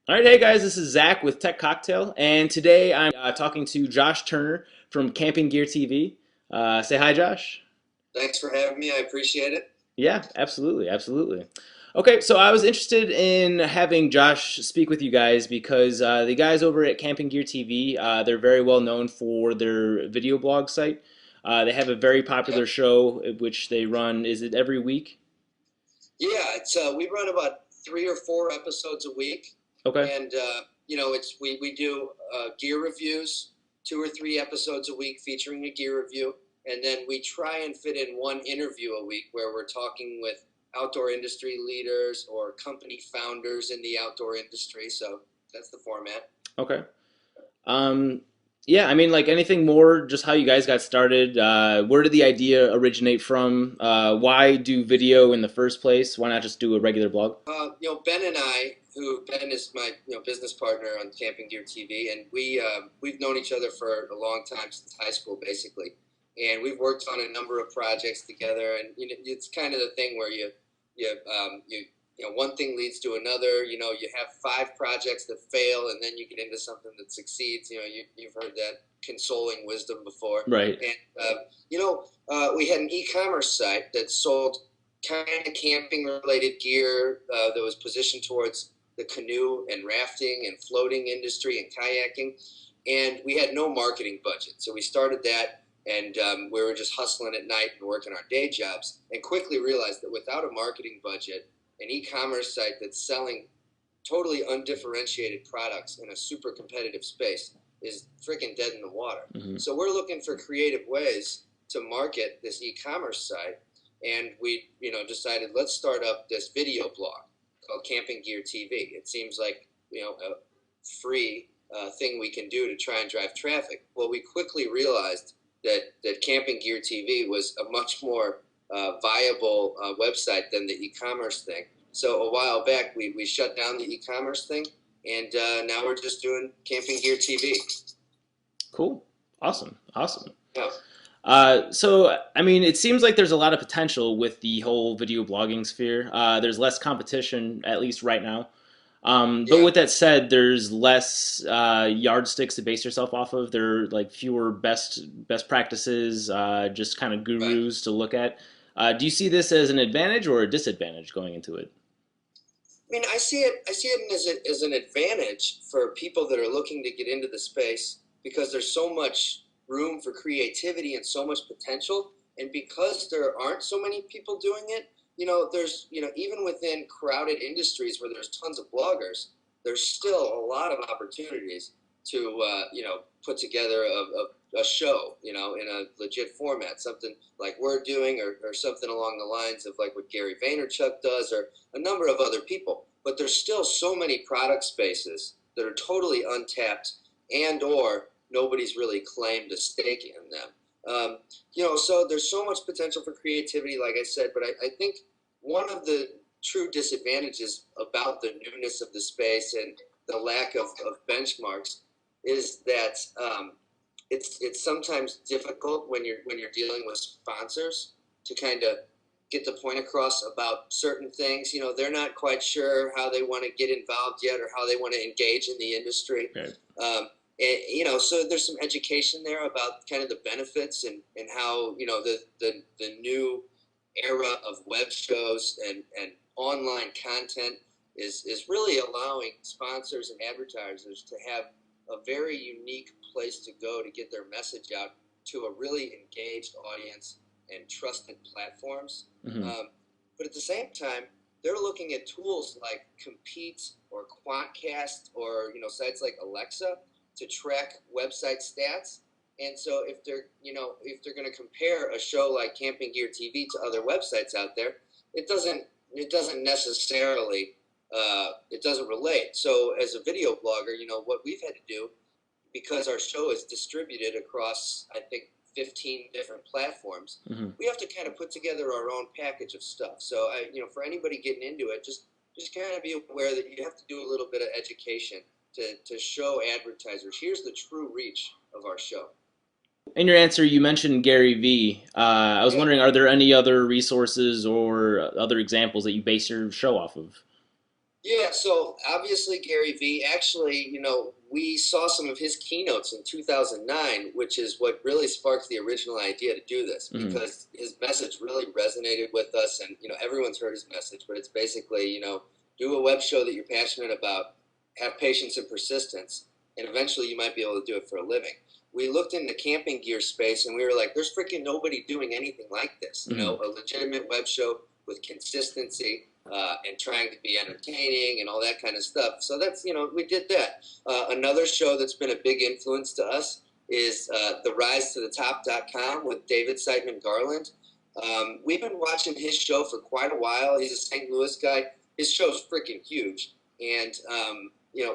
All right, hey guys, this is Zach with Tech Cocktail, and today I'm talking to Josh Turner from Camping Gear TV. Say hi, Josh. Thanks for having me. I appreciate it. Yeah, absolutely, absolutely. Okay, so I was interested in having Josh speak with you guys because the guys over at Camping Gear TV, they're very well known for their video blog site. They have a very popular Yep. show which they run. Is it every week? Yeah, it's we run about 3 or 4 episodes a week, Okay. and it's we do gear reviews, 2 or 3 episodes a week featuring a gear review, and then we try and fit in one interview a week where we're talking with outdoor industry leaders or company founders in the outdoor industry. So that's the format. Okay. Um, yeah, I mean, like anything more, just how you guys got started. Where did the idea originate from? Why do video in the first place? Why not just do a regular blog? Ben and I, who Ben is my business partner on Camping Gear TV, and we've known each other for a long time since high school, basically, and we've worked on a number of projects together. And it's kind of the thing where you one thing leads to another. You have 5 projects that fail, and then you get into something that succeeds. You've heard that consoling wisdom before, Right. and we had an e-commerce site that sold kind of camping related gear that was positioned towards the canoe and rafting and floating industry and kayaking. And we had no marketing budget. So we started that, and we were just hustling at night and working our day jobs, and quickly realized that without a marketing budget, an e commerce site that's selling totally undifferentiated products in a super competitive space is freaking dead in the water. Hmm. So we're looking for creative ways to market this e-commerce site, and we decided let's start up this video blog called Camping Gear TV. It seems like a free thing we can do to try and drive traffic. Well, we quickly realized that Camping Gear TV was a much more viable website than the e-commerce thing. So a while back, we shut down the e-commerce thing, and now we're just doing Camping Gear TV. Cool. Awesome. Awesome. Yeah, So, I mean, it seems like there's a lot of potential with the whole video blogging sphere. There's less competition, at least right now. But yeah, with that said, there's less yardsticks to base yourself off of. There are like fewer best practices, just kind of right. gurus to look at. Do you see this as an advantage or a disadvantage going into it? I mean, I see it as an advantage for people that are looking to get into the space because there's so much room for creativity and so much potential, and because there aren't so many people doing it, there's even within crowded industries where there's tons of bloggers, there's still a lot of opportunities to put together a show in a legit format, something like we're doing, or something along the lines of like what Gary Vaynerchuk does, or a number of other people. But there's still so many product spaces that are totally untapped, and/or nobody's really claimed a stake in them. So there's so much potential for creativity, like I said. But I think one of the true disadvantages about the newness of the space and the lack of benchmarks is that it's sometimes difficult when you're dealing with sponsors to kind of get the point across about certain things. They're not quite sure how they want to get involved yet, or how they want to engage in the industry. Right. So there's some education there about kind of the benefits, and how the new era of web shows and online content is really allowing sponsors and advertisers to have a very unique place to go to get their message out to a really engaged audience and trusted platforms. Hmm. But at the same time, they're looking at tools like Compete or Quantcast, or sites like Alexa, to track website stats. And so if they're going to compare a show like Camping Gear TV to other websites out there, it doesn't necessarily it doesn't relate. So as a video blogger, what we've had to do, because our show is distributed across, I think, 15 different platforms, Hmm. we have to kind of put together our own package of stuff. So for anybody getting into it, just kind of be aware that you have to do a little bit of education to show advertisers, here's the true reach of our show. In your answer, you mentioned Gary Vee. I was Yeah. wondering, are there any other resources or other examples that you base your show off of? Yeah, so obviously Gary Vee, actually, we saw some of his keynotes in 2009, which is what really sparked the original idea to do this Hmm. because his message really resonated with us. And, everyone's heard his message, but it's basically, do a web show that you're passionate about, have patience and persistence, and eventually you might be able to do it for a living. We looked in the camping gear space and we were like, there's freaking nobody doing anything like this, Hmm. a legitimate web show with consistency and trying to be entertaining and all that kind of stuff. So that's, we did that. Another show that's been a big influence to us is the rise to the top.com with David Siteman Garland. We've been watching his show for quite a while. He's a St. Louis guy. His show's freaking huge. And,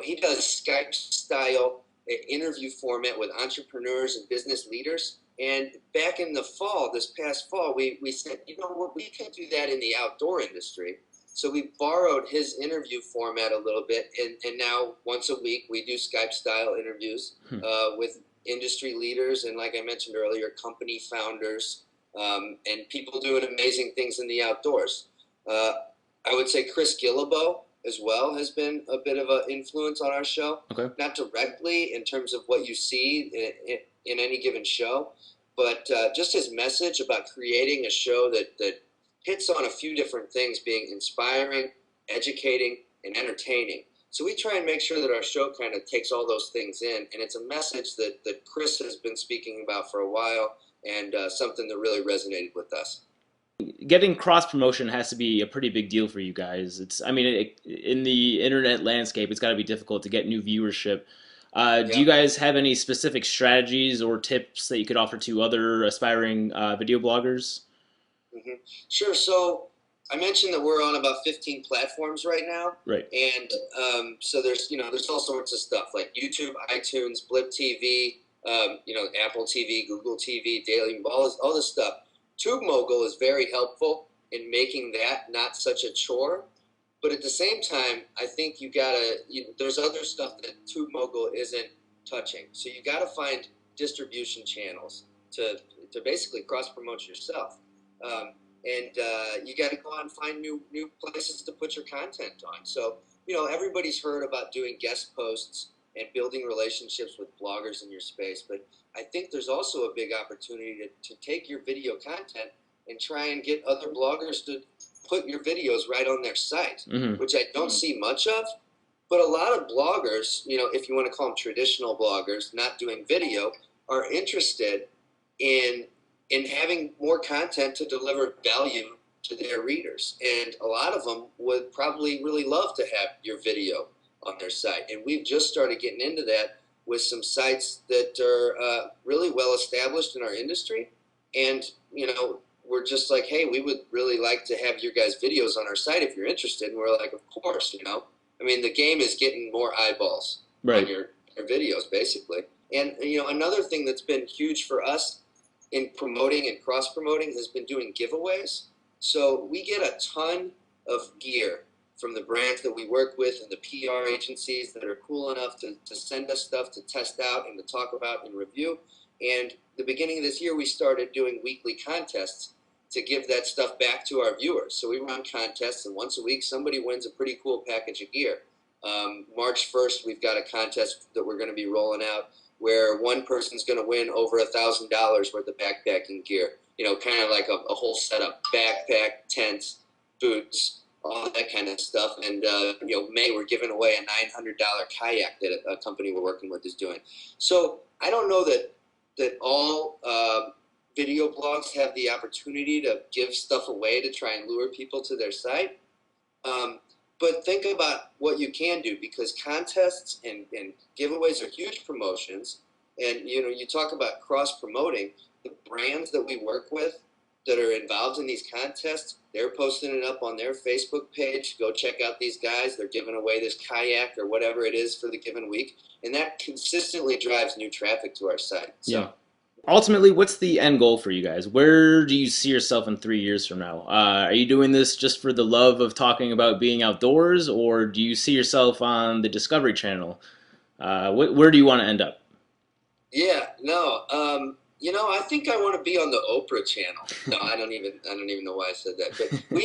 he does Skype style interview format with entrepreneurs and business leaders. And back in the fall, this past fall, we said, you know what, we can do that in the outdoor industry. So we borrowed his interview format a little bit, and now once a week we do Skype style interviews with industry leaders and, like I mentioned earlier, company founders and people doing amazing things in the outdoors. Uh, I would say Chris Gillibo as well has been a bit of an influence on our show. Okay. Not directly in terms of what you see in any given show, but just his message about creating a show that hits on a few different things, being inspiring, educating, and entertaining. So we try and make sure that our show kind of takes all those things in, and it's a message that Chris has been speaking about for a while, and something that really resonated with us. Getting cross promotion has to be a pretty big deal for you guys. I mean, in the internet landscape, it's got to be difficult to get new viewership. Do you Yep. guys have any specific strategies or tips that you could offer to other aspiring video bloggers? hmm Sure. So I mentioned that we're on about 15 platforms right now, Right. and so there's all sorts of stuff like YouTube, iTunes, Blip TV, Apple TV, Google TV, Daily, all this stuff. Tube Mogul is very helpful in making that not such a chore, but at the same time, I think there's other stuff that Tube Mogul isn't touching. So you gotta find distribution channels to basically cross promote yourself. And you got to go out and find new places to put your content on. So everybody's heard about doing guest posts and building relationships with bloggers in your space, but I think there's also a big opportunity to take your video content and try and get other bloggers to put your videos right on their site, Hmm. which I don't see much of. But a lot of bloggers, if you want to call them traditional bloggers, not doing video, are interested in having more content to deliver value to their readers. And a lot of them would probably really love to have your video on their site. And we've just started getting into that with some sites that are really well established in our industry. And, we're just like, hey, we would really like to have your guys' videos on our site if you're interested. And we're like, of course, I mean, the game is getting more eyeballs on Right. your videos, basically. And, another thing that's been huge for us in promoting and cross promoting has been doing giveaways. So we get a ton of gear from the brands that we work with and the PR agencies that are cool enough to send us stuff to test out and to talk about and review. And the beginning of this year, we started doing weekly contests to give that stuff back to our viewers. So we run contests, and once a week, somebody wins a pretty cool package of gear. March 1st, we've got a contest that we're going to be rolling out where one person's going to win over $1,000 worth of backpacking gear. Kind of like a whole setup: backpack, tents, boots, all that kind of stuff. And May we're giving away a $900 kayak that a company we're working with is doing. So I don't know that all video blogs have the opportunity to give stuff away to try and lure people to their site. But think about what you can do, because contests and giveaways are huge promotions. And you talk about cross promoting. The brands that we work with that are involved in these contests, they're posting it up on their Facebook page. Go check out these guys. They're giving away this kayak or whatever it is for the given week. And that consistently drives new traffic to our site. Yeah. So Ultimately, what's the end goal for you guys? Where do you see yourself in 3 years from now? Are you doing this just for the love of talking about being outdoors, or do you see yourself on the Discovery Channel? Where do you want to end up? yeah, no. I think I want to be on the Oprah channel. No, I don't even know why I said that. But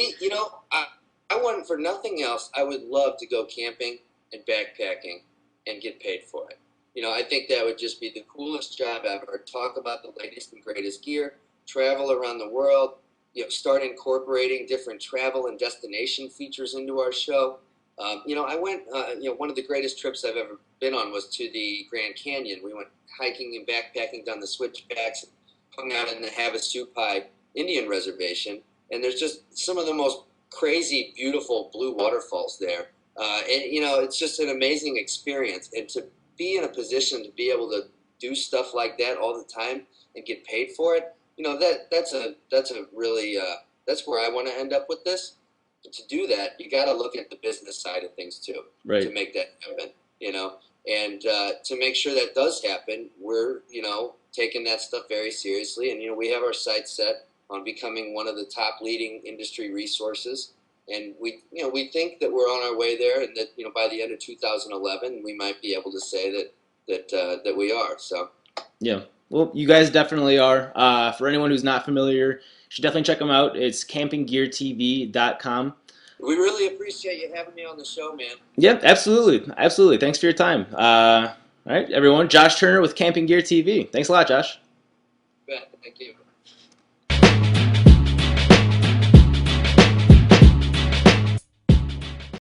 I want for nothing else. I would love to go camping and backpacking and get paid for it. I think that would just be the coolest job ever. Talk about the latest and greatest gear, travel around the world, start incorporating different travel and destination features into our show. I went, one of the greatest trips I've ever been on was to the Grand Canyon. We went hiking and backpacking down the switchbacks, hung out in the Havasupai Indian Reservation, and there's just some of the most crazy, beautiful blue waterfalls there. It's just an amazing experience. And to be in a position to be able to do stuff like that all the time and get paid for it, that's a really that's where I want to end up with this. But to do that, you got to look at the business side of things too to Right. make that happen. And to make sure that does happen, we're taking that stuff very seriously, and we have our sights set on becoming one of the top leading industry resources. And we think that we're on our way there, and that by the end of 2011, we might be able to say that we are. So Yeah. Well, you guys definitely are. For anyone who's not familiar, you should definitely check them out. It's campinggeartv.com. we really appreciate you having me on the show, man. Yep, absolutely. Absolutely. Thanks for your time. All right, everyone. Josh Turner with Camping Gear TV. Thanks a lot, Josh. Bet. Thank you.